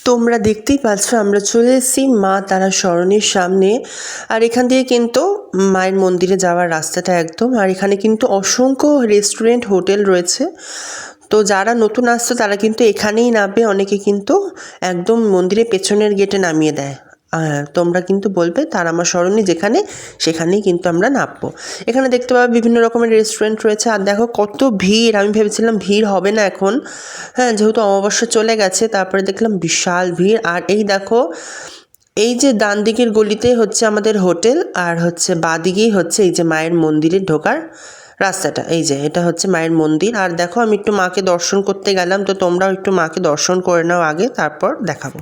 তোমরা দেখতেই পাচ্ছ আমরা চলে এসেছি মা তারা সরণির সামনে। আর এখান থেকে কিন্তু মায়ের মন্দিরে যাওয়ার রাস্তাটা একদম। আর এখানে কিন্তু অসংখ্য রেস্টুরেন্ট হোটেল রয়েছে। তো যারা নতুন আসছে তারা কিন্তু এখানেই নামবে, অনেকে কিন্তু একদম মন্দিরের পেছনের গেটে নামিয়ে দেয়। তোমরা কিন্তু বলবে তারামা সরণি যেখানে, সেখানেই কিন্তু আমরা নামবো। এখানে দেখতে পাবে বিভিন্ন রকমের রেস্টুরেন্ট রয়েছে। আর দেখো কত ভিড়, আমি ভেবেছিলাম ভিড় হবে না এখন, হ্যাঁ যেহেতু অমাবস্যা চলে গেছে, তারপরে দেখলাম বিশাল ভিড়। আর এই দেখো, এই যে ডান দিকের গলিতে হচ্ছে আমাদের হোটেল, আর হচ্ছে বাঁ দিকেই হচ্ছে এই যে মায়ের মন্দিরে ঢোকার রাস্তাটা। এই যে এটা হচ্ছে মায়ের মন্দির। আর দেখো আমি একটু মাকে দর্শন করতে গেলাম, তো তোমরাও একটু মাকে দর্শন করে নাও আগে, তারপর দেখাবো।